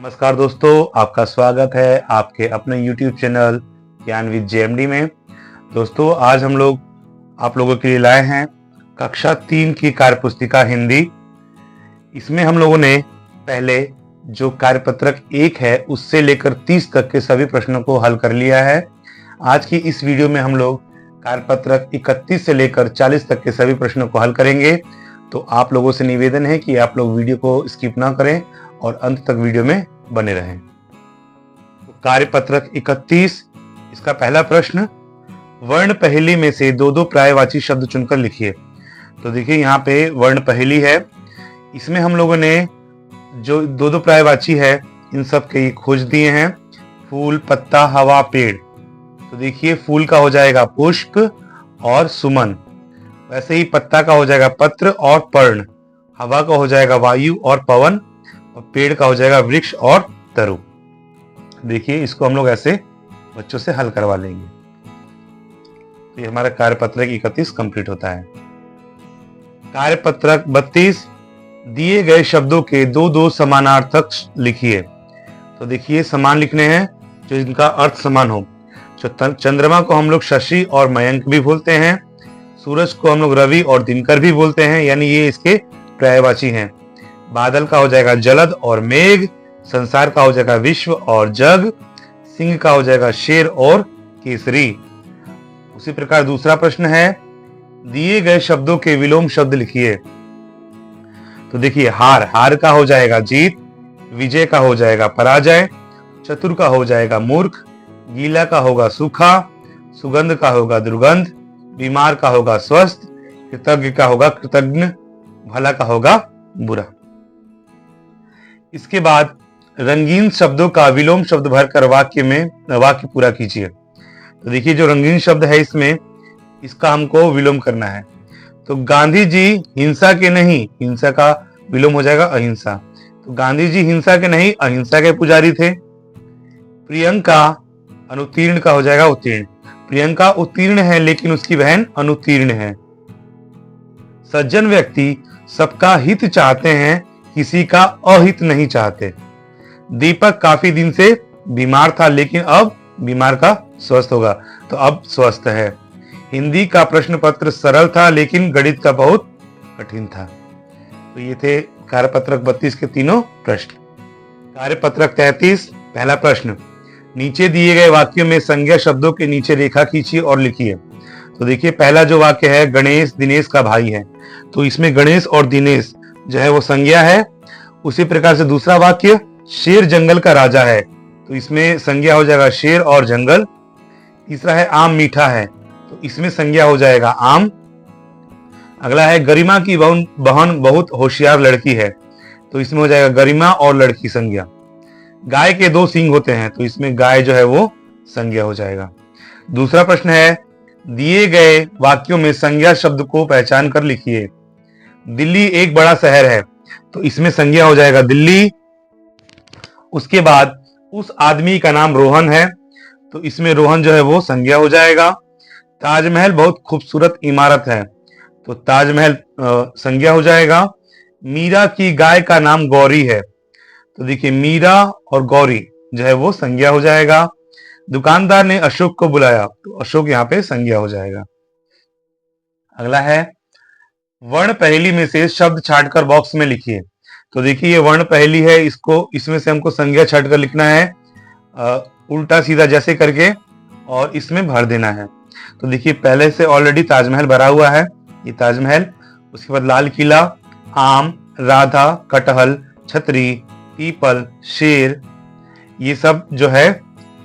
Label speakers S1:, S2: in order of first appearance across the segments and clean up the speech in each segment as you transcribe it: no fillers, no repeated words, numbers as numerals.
S1: नमस्कार दोस्तों, आपका स्वागत है आपके अपने YouTube चैनल ज्ञान विद JMD में। दोस्तों, आज हम लोग आप लोगों के लिए लाए हैं कक्षा 3 की कार्यपुस्तिका हिंदी। इसमें हम लोगों ने पहले जो कार्यपत्रक 1 है उससे लेकर 30 तक के सभी प्रश्नों को हल कर लिया है। आज की इस वीडियो में हम लोग कार्यपत्रक 31 से लेकर 40 तक के सभी प्रश्नों को हल करेंगे। तो आप लोगों से निवेदन है कि आप लोग वीडियो को स्किप ना करें और अंत तक वीडियो में बने रहें। तो कार्यपत्रक 31, इसका पहला प्रश्न, वर्ण पहेली में से दो दो पर्यायवाची शब्द चुनकर लिखिए। तो देखिए यहाँ पे वर्ण पहेली है, इसमें हम लोगों ने जो दो दो पर्यायवाची है इन सब के खोज दिए हैं, फूल, पत्ता, हवा, पेड़। तो देखिए फूल का हो जाएगा पुष्प और सुमन, वैसे ही पत्ता का हो जाएगा पत्र और पर्ण, हवा का हो जाएगा वायु और पवन, और पेड़ का हो जाएगा वृक्ष और तरु। देखिए इसको हम लोग ऐसे बच्चों से हल करवा लेंगे। तो ये हमारा कार्यपत्रक 31 कंप्लीट होता है। कार्यपत्रक 32, दिए गए शब्दों के दो दो समानार्थक लिखिए। तो देखिए समान लिखने हैं जो इनका अर्थ समान हो। चंद्रमा को हम लोग शशि और मयंक भी बोलते हैं, सूरज को हम लोग रवि और दिनकर भी बोलते हैं, यानी ये इसके पर्यायवाची हैं। बादल का हो जाएगा जलद और मेघ, संसार का हो जाएगा विश्व और जग, सिंह का हो जाएगा शेर और केसरी। उसी प्रकार दूसरा प्रश्न है, दिए गए शब्दों के विलोम शब्द लिखिए। तो देखिए हार का हो जाएगा जीत, विजय का हो जाएगा पराजय, चतुर का हो जाएगा मूर्ख, गीला का होगा सूखा, सुगंध का होगा दुर्गंध, बीमार का होगा स्वस्थ, कृतज्ञ का होगा कृतज्ञ, भला का होगा बुरा। इसके बाद रंगीन शब्दों का विलोम शब्द भरकर वाक्य पूरा कीजिए। तो देखिए जो रंगीन शब्द है इसमें इसका हमको विलोम करना है। तो गांधी जी हिंसा के नहीं, हिंसा का विलोम हो जाएगा अहिंसा। तो गांधी जी हिंसा के नहीं अहिंसा के पुजारी थे। प्रियंका अनुत्तीर्ण का हो जाएगा उत्तीर्ण, प्रियंका उत्तीर्ण है लेकिन उसकी बहन अनुत्तीर्ण है। सज्जन व्यक्ति सबका हित चाहते हैं, किसी का अहित नहीं चाहते। दीपक काफी दिन से बीमार था लेकिन अब बीमार का स्वस्थ होगा, तो अब स्वस्थ है। हिंदी का प्रश्न पत्र सरल था लेकिन गणित का बहुत कठिन था। तो ये थे कार्यपत्रक 32 के तीनों प्रश्न। कार्यपत्रक 33, पहला प्रश्न, नीचे दिए गए वाक्यों में संज्ञा शब्दों के नीचे रेखा खींचिए और लिखिए। तो देखिए पहला जो वाक्य है, गणेश दिनेश का भाई है, तो इसमें गणेश और दिनेश जो है वो संज्ञा है। उसी प्रकार से दूसरा वाक्य, शेर जंगल का राजा है, तो इसमें संज्ञा हो जाएगा शेर और जंगल। तीसरा है आम मीठा है, तो इसमें संज्ञा हो जाएगा आम। अगला है गरिमा की बहन बहुत होशियार लड़की है, तो इसमें हो जाएगा गरिमा और लड़की संज्ञा। गाय के दो सींग होते हैं, तो इसमें गाय जो है वो संज्ञा हो जाएगा। दूसरा प्रश्न है, दिए गए वाक्यों में संज्ञा शब्द को पहचान कर लिखिए। दिल्ली एक बड़ा शहर है, तो इसमें संज्ञा हो जाएगा दिल्ली। उसके बाद उस आदमी का नाम रोहन है, तो इसमें रोहन जो है वो संज्ञा हो जाएगा। ताजमहल बहुत खूबसूरत इमारत है, तो ताजमहल संज्ञा हो जाएगा। मीरा की गाय का नाम गौरी है, तो देखिए मीरा और गौरी जो है वो संज्ञा हो जाएगा। दुकानदार ने अशोक को बुलाया, तो अशोक यहाँ पे संज्ञा हो जाएगा। अगला है, वर्ण पहेली में से शब्द छांटकर बॉक्स में लिखिए। तो देखिए ये वर्ण पहेली है, इसमें से हमको संज्ञा छांटकर लिखना है, उल्टा सीधा जैसे करके, और इसमें भर देना है। तो देखिए पहले से ऑलरेडी ताजमहल भरा हुआ है, ये ताजमहल। उसके बाद लाल किला, आम, राधा, कटहल, छतरी, पीपल, शेर, ये सब जो है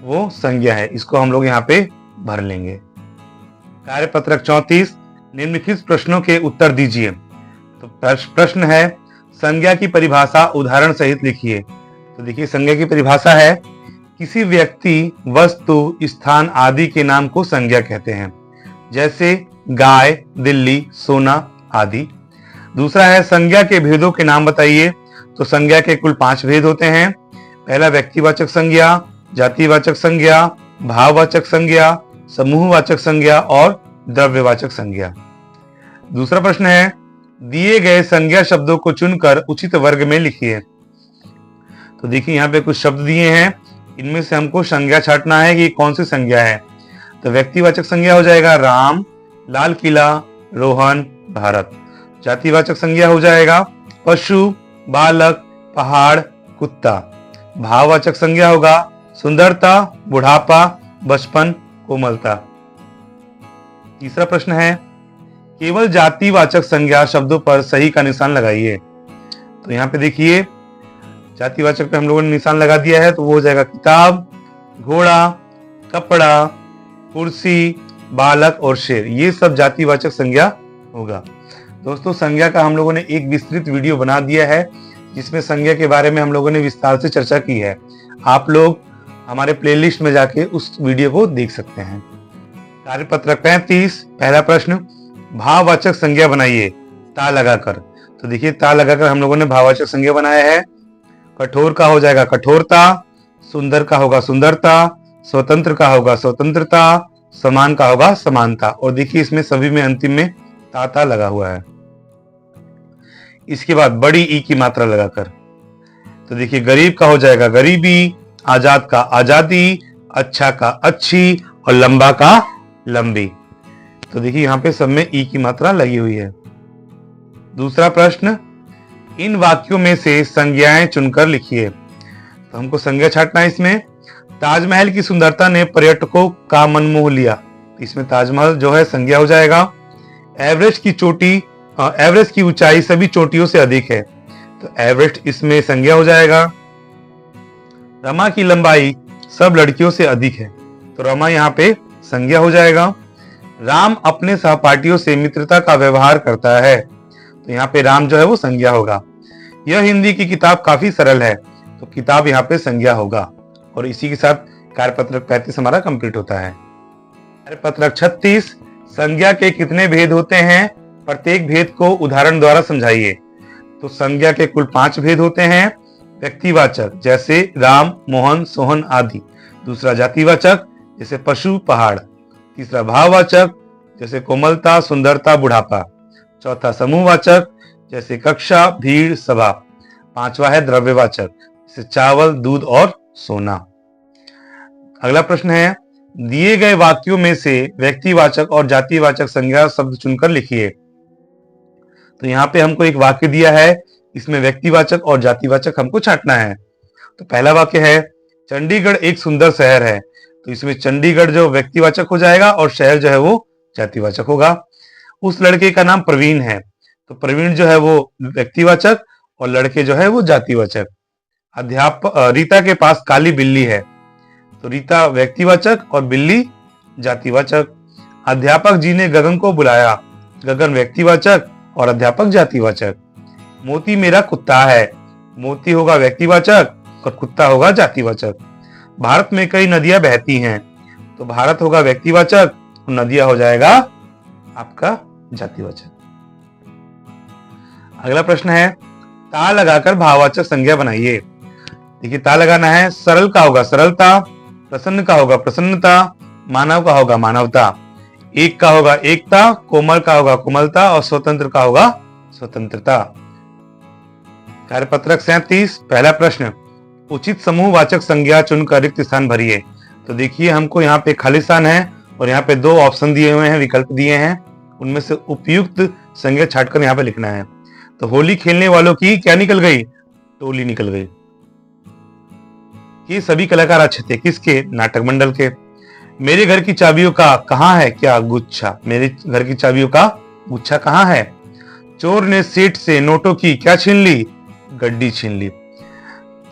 S1: वो संज्ञा है, इसको हम लोग यहाँ पे भर लेंगे। कार्यपत्रक 34, निम्नलिखित प्रश्नों के उत्तर दीजिए। तो प्रश्न है, संज्ञा की परिभाषा उदाहरण सहित लिखिए। तो देखिए संज्ञा की परिभाषा है, किसी व्यक्ति, वस्तु, स्थान आदि के नाम को संज्ञा कहते हैं, जैसे गाय, दिल्ली, सोना आदि। दूसरा है, संज्ञा के भेदों के नाम बताइए। तो संज्ञा के कुल 5 भेद होते हैं। पहला व्यक्तिवाचक संज्ञा, जातिवाचक संज्ञा, भाववाचक संज्ञा, समूहवाचक संज्ञा और द्रव्यवाचक संज्ञा। दूसरा प्रश्न है, दिए गए संज्ञा शब्दों को चुनकर उचित वर्ग में लिखिए। तो देखिए यहाँ पे कुछ शब्द दिए हैं, इनमें से हमको संज्ञा छांटना है कि कौन सी संज्ञा है। तो व्यक्तिवाचक संज्ञा हो जाएगा राम, लाल किला, रोहन, भारत। जातिवाचक संज्ञा हो जाएगा पशु, बालक, पहाड़, कुत्ता। भाववाचक संज्ञा होगा सुंदरता, बुढ़ापा, बचपन, कोमलता। तीसरा प्रश्न है केवल जातिवाचक संज्ञा शब्दों पर सही का निशान लगाइए। तो यहाँ पे देखिए जातिवाचक पे हम लोगों ने निशान लगा दिया है, तो वो हो जाएगा किताब, घोड़ा, कपड़ा, कुर्सी, बालक और शेर। ये सब जातिवाचक संज्ञा होगा। दोस्तों संज्ञा का हम लोगों ने एक विस्तृत वीडियो बना दिया है जिसमें संज्ञा के बारे में हम लोगों ने विस्तार से चर्चा की है। आप लोग हमारे प्लेलिस्ट में जाके उस वीडियो को देख सकते हैं। कार्यपत्रक 35 पहला प्रश्न भाववाचक संज्ञा बनाइए ता लगाकर। तो देखिए ता लगाकर हम लोगों ने भाववाचक संज्ञा बनाया है। कठोर का हो जाएगा कठोरता, सुंदर का होगा सुंदरता, स्वतंत्र का होगा स्वतंत्रता, समान का होगा समानता। और देखिए इसमें सभी में अंतिम में ता लगा हुआ है। इसके बाद बड़ी ई की मात्रा लगाकर, तो देखिए गरीब का हो जाएगा गरीबी, आजाद का आजादी, अच्छा का अच्छी और लंबा का लंबी। तो देखिए यहाँ पे सब में ई की मात्रा लगी हुई है। दूसरा प्रश्न इन वाक्यों में से संज्ञाएं चुनकर लिखिए। तो हमको संज्ञा छांटना है इसमें। ताजमहल की सुंदरता ने पर्यटकों का मन मोह लिया। इसमें ताजमहल जो है संज्ञा हो जाएगा। एवरेस्ट की ऊंचाई सभी चोटियों से अधिक है, तो एवरेस्ट इसमें संज्ञा हो जाएगा। रमा की लंबाई सब लड़कियों से अधिक है, तो रमा यहाँ पे संज्ञा हो जाएगा। राम अपने सहपाठियों से मित्रता का व्यवहार करता है, तो यहाँ पे राम जो है वो संज्ञा होगा। यह हिंदी की किताब काफी सरल है, तो किताब यहाँ पे संज्ञा होगा। और इसी के साथ कार्यपत्रक 35 हमारा कंप्लीट होता है। कार्यपत्रक 36 संज्ञा के कितने भेद होते हैं, प्रत्येक भेद को उदाहरण द्वारा समझाइए। तो संज्ञा के कुल 5 भेद होते हैं। व्यक्तिवाचक जैसे राम, मोहन, सोहन आदि। दूसरा जातिवाचक जैसे पशु, पहाड़। तीसरा भाववाचक जैसे कोमलता, सुंदरता, बुढ़ापा। चौथा समूहवाचक जैसे कक्षा, भीड़, सभा। पांचवा है द्रव्यवाचक जैसे चावल, दूध और सोना। अगला प्रश्न है दिए गए वाक्यों में से व्यक्तिवाचक और जातिवाचक संज्ञा शब्द चुनकर लिखिए। तो यहाँ पे हमको एक वाक्य दिया है, इसमें व्यक्तिवाचक और जातिवाचक हमको छांटना है। तो पहला वाक्य है चंडीगढ़ एक सुंदर शहर है। तो इसमें चंडीगढ़ जो व्यक्तिवाचक हो जाएगा और शहर जो है वो जातिवाचक होगा। उस लड़के का नाम प्रवीण है, तो प्रवीण जो है वो व्यक्तिवाचक और लड़के जो है वो जातिवाचक। रीता के पास काली बिल्ली है, तो रीता व्यक्तिवाचक और बिल्ली जातिवाचक। अध्यापक जी ने गगन को बुलाया, गगन व्यक्तिवाचक और अध्यापक जातिवाचक। मोती मेरा कुत्ता है, मोती होगा व्यक्तिवाचक और कुत्ता होगा जातिवाचक। भारत में कई नदियां बहती हैं, तो भारत होगा व्यक्तिवाचक और नदियां हो जाएगा आपका जातिवाचक। अगला प्रश्न है ता लगाकर भाववाचक संज्ञा बनाइए। देखिए ता लगाना है। सरल का होगा सरलता, प्रसन्न का होगा प्रसन्नता, मानव का होगा मानवता। एक का होगा एकता, कोमल का होगा कोमलता और स्वतंत्र का होगा स्वतंत्रता। कार्यपत्रक 37 पहला प्रश्न उचित समूहवाचक संज्ञा चुनकर रिक्त स्थान भरिए। तो देखिए हमको यहाँ पे खाली स्थान है और यहाँ पे 2 ऑप्शन दिए हुए हैं, विकल्प दिए हैं, उनमें से उपयुक्त संज्ञा छांटकर यहाँ पे लिखना है। तो होली खेलने वालों की क्या निकल गई, टोली निकल गई। ये सभी कलाकार अच्छे थे, किसके, नाटक मंडल के। मेरे घर की चाबियों का कहाँ है क्या गुच्छा, मेरे घर की चाबियों का गुच्छा कहाँ है। चोर ने सेठ से नोटों की क्या छीन ली, गड्डी छीन ली।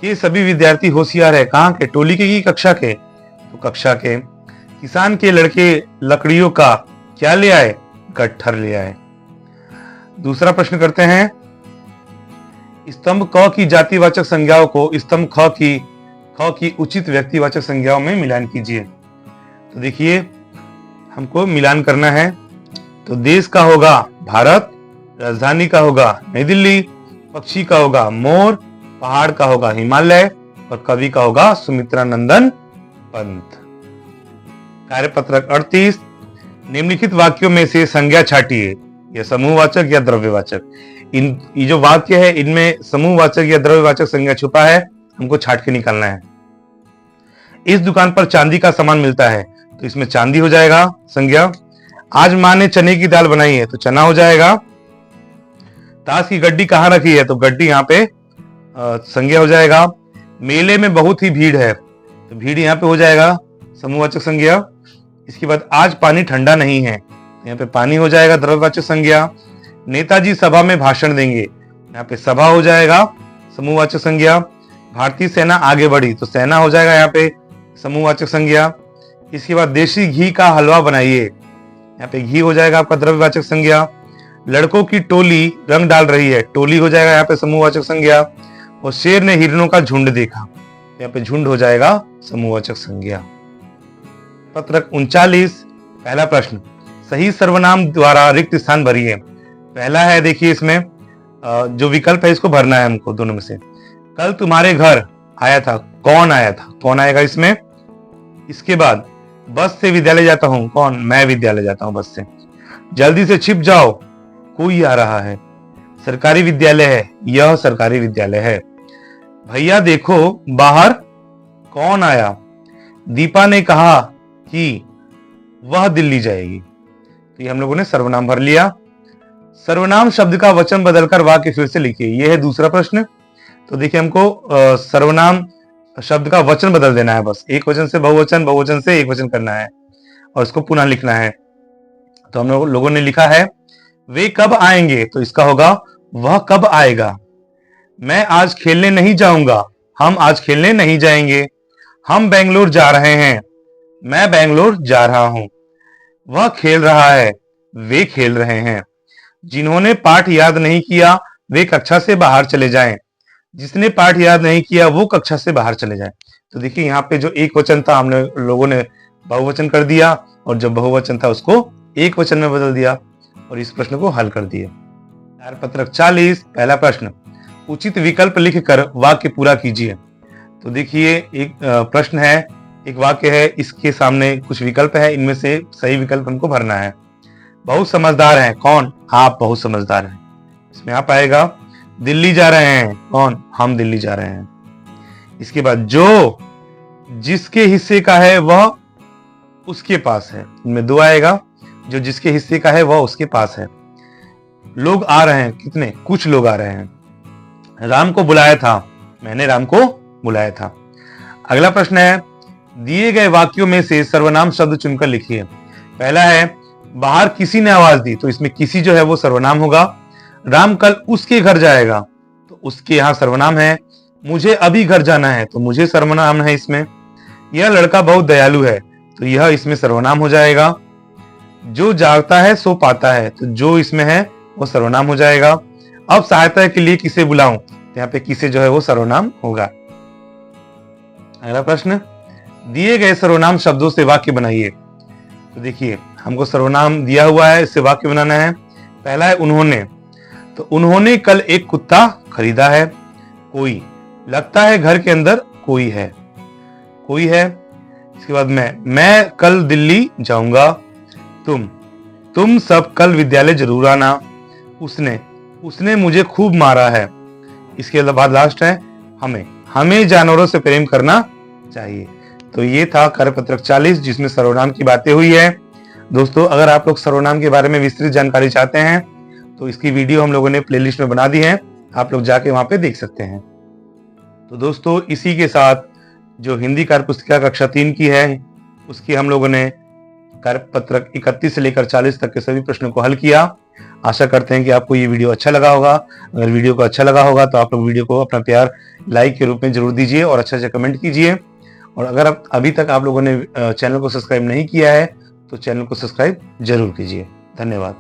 S1: ये सभी विद्यार्थी होशियार है, कहाँ के, टोली के की कक्षा के, तो कक्षा के। किसान के लड़के लकड़ियों का क्या ले आए, गट्ठर ले आए। दूसरा प्रश्न करते हैं स्तंभ क की जातिवाचक संज्ञाओं को स्तंभ ख की उचित व्यक्तिवाचक संज्ञाओं में मिलान कीजिए। तो देखिए हमको मिलान करना है। तो देश का होगा भारत, राजधानी का होगा नई दिल्ली, पक्षी का होगा मोर, पहाड़ का होगा हिमालय और कवि का होगा सुमित्रा नंदन पंत। कार्यपत्रक 38 निम्नलिखित वाक्यों में से संज्ञा छाटिए, या समूहवाचक या द्रव्यवाचक। ये जो वाक्य है इनमें समूहवाचक या द्रव्यवाचक संज्ञा छुपा है, हमको छाट के निकालना है। इस दुकान पर चांदी का सामान मिलता है, तो इसमें चांदी हो जाएगा संज्ञा। आज माँ ने चने की दाल बनाई है, तो चना हो जाएगा। ताश की गड्डी कहाँ रखी है, तो गड्डी यहाँ पे संज्ञा हो जाएगा। मेले में बहुत ही भीड़ है, तो भीड़ यहाँ पे हो जाएगा समूहवाचक संज्ञा। इसके बाद आज पानी ठंडा नहीं है, यहाँ पे पानी हो जाएगा द्रव्यवाचक संज्ञा। नेताजी सभा में भाषण देंगे, यहाँ पे सभा हो जाएगा समूहवाचक संज्ञा। भारतीय सेना आगे बढ़ी, तो सेना हो जाएगा यहाँ पे समूहवाचक संज्ञा। इसके बाद देसी घी का हलवा बनाइए, यहाँ पे घी हो जाएगा आपका द्रव्यवाचक संज्ञा। लड़कों की टोली रंग डाल रही है, टोली हो जाएगा यहाँ पे समूहवाचक संज्ञा। और शेर ने हिरणों का झुंड देखा, यहाँ पे झुंड हो जाएगा समूहवाचक संज्ञा। पत्रक 39 पहला प्रश्न, सही सर्वनाम द्वारा रिक्त स्थान भरिए। पहला है, देखिए इसमें जो विकल्प है इसको भरना है हमको दोनों में से। कल तुम्हारे घर आया था, कौन आया था, कौन आएगा इसमें। इसके बाद बस से विद्यालय जाता हूं, कौन, मैं विद्यालय जाता हूं बस से। जल्दी से छिप जाओ, कोई आ रहा है। सरकारी विद्यालय है, यह सरकारी विद्यालय है। भैया देखो बाहर कौन आया। दीपा ने कहा कि वह दिल्ली जाएगी। तो ये हम लोगों ने सर्वनाम भर लिया। सर्वनाम शब्द का वचन बदलकर वाक्य फिर से लिखिए, यह है दूसरा प्रश्न। तो देखिए हमको सर्वनाम शब्द का वचन बदल देना है, बस एक वचन से बहुवचन, बहुवचन से एक वचन करना है और इसको पुनः लिखना है। तो हम लोगों ने लिखा है वे कब आएंगे, तो इसका होगा वह कब आएगा। मैं आज खेलने नहीं जाऊंगा, हम आज खेलने नहीं जाएंगे। हम बेंगलोर जा रहे हैं, मैं बेंगलोर जा रहा हूं। वह खेल रहा है, वे खेल रहे हैं। जिन्होंने पाठ याद नहीं किया वे कक्षा से बाहर चले जाएं। जिसने पाठ याद नहीं किया वो कक्षा से बाहर चले जाएं। तो देखिए यहाँ पे जो एक वचन था हमने लोगों ने बहुवचन कर दिया, और जो बहुवचन था उसको एक वचन में बदल दिया और इस प्रश्न को हल कर दिया। पत्रक 40 पहला प्रश्न, उचित विकल्प लिखकर वाक्य पूरा कीजिए। तो देखिए एक प्रश्न है, एक वाक्य है, इसके सामने कुछ विकल्प है, इनमें से सही विकल्प हमको भरना है। बहुत समझदार हैं, कौन, आप बहुत समझदार हैं, इसमें आप आएगा। दिल्ली जा रहे हैं, कौन, हम दिल्ली जा रहे हैं। इसके बाद जो जिसके हिस्से का है वह उसके पास है, इनमें दो आएगा। जो जिसके हिस्से का है वह उसके पास है। लोग आ रहे हैं, कितने, कुछ लोग आ रहे हैं। राम को बुलाया था, मैंने राम को बुलाया था। अगला प्रश्न है, दिए गए वाक्यों में से सर्वनाम शब्द चुनकर लिखिए। पहला है, बाहर किसी ने आवाज दी, तो इसमें किसी जो है वो सर्वनाम होगा। राम कल उसके घर जाएगा, तो उसके यहां सर्वनाम है। मुझे अभी घर जाना है, तो मुझे सर्वनाम है इसमें। यह लड़का बहुत दयालु है, तो यह इसमें सर्वनाम हो जाएगा। जो जागता है सो पाता है, तो जो इसमें है वो सर्वनाम हो जाएगा। अब सहायता के लिए किसे बुलाऊं, तो यहाँ पे किसे जो है वो सर्वनाम होगा। अगला प्रश्न, दिए गए सर्वनाम शब्दों से वाक्य बनाइए। तो देखिए हमको सर्वनाम दिया हुआ है, इससे वाक्य बनाना है। पहला है उन्होंने, तो उन्होंने कल एक कुत्ता खरीदा है। कोई, लगता है घर के अंदर कोई है, कोई है। इसके बाद मैं कल दिल्ली जाऊंगा। तुम सब कल विद्यालय जरूर आना। उसने मुझे खूब मारा है। इसके बाद लास्ट है हमें जानवरों से प्रेम करना चाहिए। तो ये था कार्यपत्रक 40 जिसमें सर्वनाम की बातें हुई है। दोस्तों अगर आप लोग सर्वनाम के बारे में विस्तृत जानकारी चाहते हैं तो इसकी वीडियो हम लोगों ने प्लेलिस्ट में बना दी है, आप लोग जाके वहां पे देख सकते हैं। तो दोस्तों इसी के साथ जो हिंदी कार्य पुस्तिका कक्षा 3 की है उसकी हम लोगों ने कार्यपत्रक 31 से लेकर 40 तक के सभी प्रश्नों को हल किया। आशा करते हैं कि आपको ये वीडियो अच्छा लगा होगा। अगर वीडियो को अच्छा लगा होगा तो आप लोग वीडियो को अपना प्यार लाइक के रूप में जरूर दीजिए और अच्छा कमेंट कीजिए। और अगर आप अभी तक आप लोगों ने चैनल को सब्सक्राइब नहीं किया है तो चैनल को सब्सक्राइब जरूर कीजिए। धन्यवाद।